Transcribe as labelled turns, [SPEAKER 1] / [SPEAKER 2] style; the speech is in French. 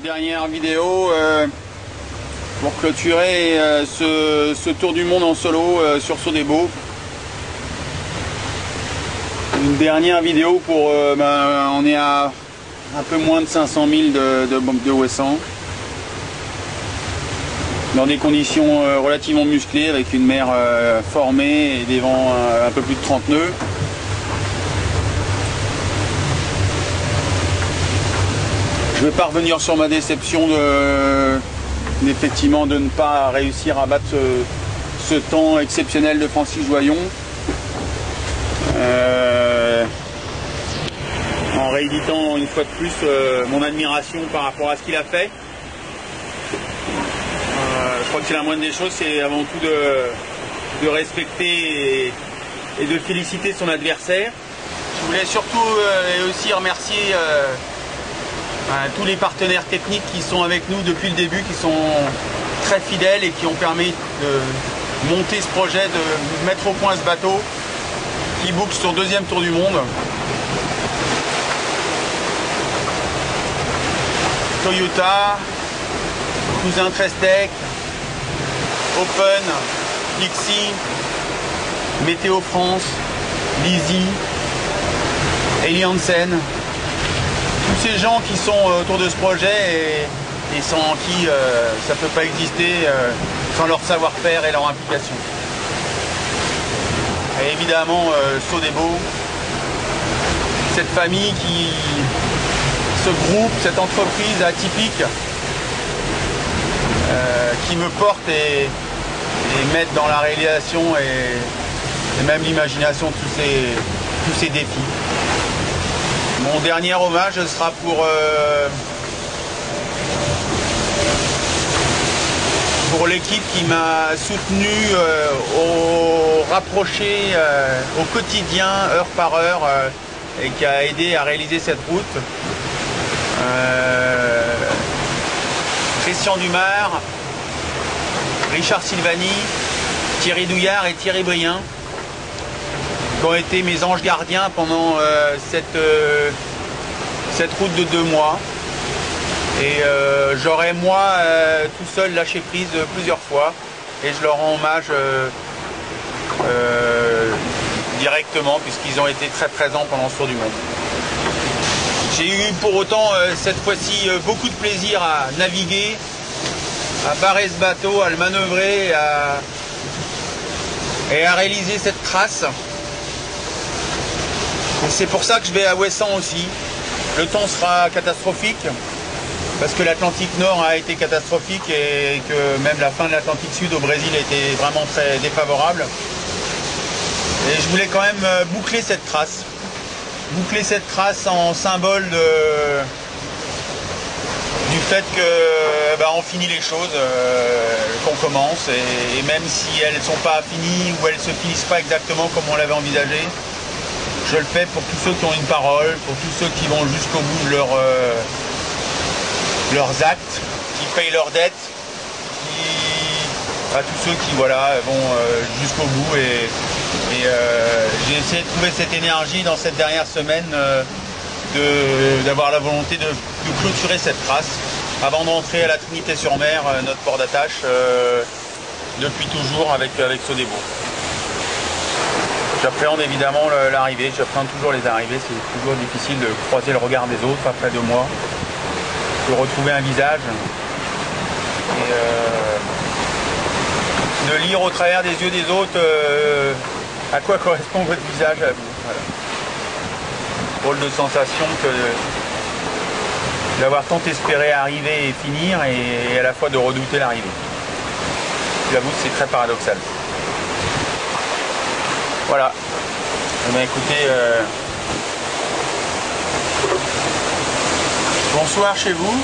[SPEAKER 1] Dernière vidéo pour clôturer ce tour du monde en solo sur Sodebo. Une dernière vidéo pour on est à un peu moins de 500 000 de Ouessant, dans des conditions relativement musclées, avec une mer formée et des vents un peu plus de 30 nœuds. Je ne vais pas revenir sur ma déception effectivement de ne pas réussir à battre ce temps exceptionnel de Francis Joyon. En rééditant une fois de plus mon admiration par rapport à ce qu'il a fait. Je crois que c'est la moindre des choses, c'est avant tout de respecter et de féliciter son adversaire. Je voulais surtout et aussi remercier tous les partenaires techniques qui sont avec nous depuis le début, qui sont très fidèles et qui ont permis de monter ce projet, de mettre au point ce bateau qui boucle son deuxième tour du monde. Toyota, Cousin Trestec, Open, Pixie, Météo France, Lizzy, Eli Hansen. Tous ces gens qui sont autour de ce projet et sans qui ça ne peut pas exister, sans leur savoir-faire et leur implication. Et évidemment Sodebo, cette famille ce groupe, cette entreprise atypique qui me porte et m'aide dans la réalisation et même l'imagination de tous ces défis. Mon dernier hommage sera pour l'équipe qui m'a soutenu au rapproché au quotidien, heure par heure, et qui a aidé à réaliser cette route. Christian Dumas, Richard Silvani, Thierry Douillard et Thierry Brien, qui ont été mes anges gardiens pendant cette route de 2 mois. Et j'aurais moi tout seul lâché prise plusieurs fois, et je leur rends hommage directement, puisqu'ils ont été très présents pendant ce tour du monde. J'ai eu pour autant cette fois-ci beaucoup de plaisir à naviguer, à barrer ce bateau, à le manœuvrer et à réaliser cette trace. Et c'est pour ça que je vais à Ouessant aussi. Le temps sera catastrophique, parce que l'Atlantique Nord a été catastrophique et que même la fin de l'Atlantique Sud au Brésil était vraiment très défavorable. Et je voulais quand même boucler cette trace. Boucler cette trace en symbole du fait que on finit les choses, qu'on commence, et même si elles ne sont pas finies ou elles ne se finissent pas exactement comme on l'avait envisagé, je le fais pour tous ceux qui ont une parole, pour tous ceux qui vont jusqu'au bout de leurs actes, qui payent leurs dettes, à tous ceux qui vont jusqu'au bout. Et j'ai essayé de trouver cette énergie dans cette dernière semaine, d'avoir la volonté de clôturer cette trace avant de rentrer à la Trinité-sur-Mer, notre port d'attache, depuis toujours avec Sodebo. J'appréhende évidemment l'arrivée, j'appréhende toujours les arrivées, c'est toujours difficile de croiser le regard des autres après 2 mois, de retrouver un visage et de lire au travers des yeux des autres à quoi correspond votre visage à vous. Voilà. Drôle de sensation que d'avoir tant espéré arriver et finir, et à la fois de redouter l'arrivée. J'avoue que c'est très paradoxal. Voilà. Écoutez, bonsoir chez vous.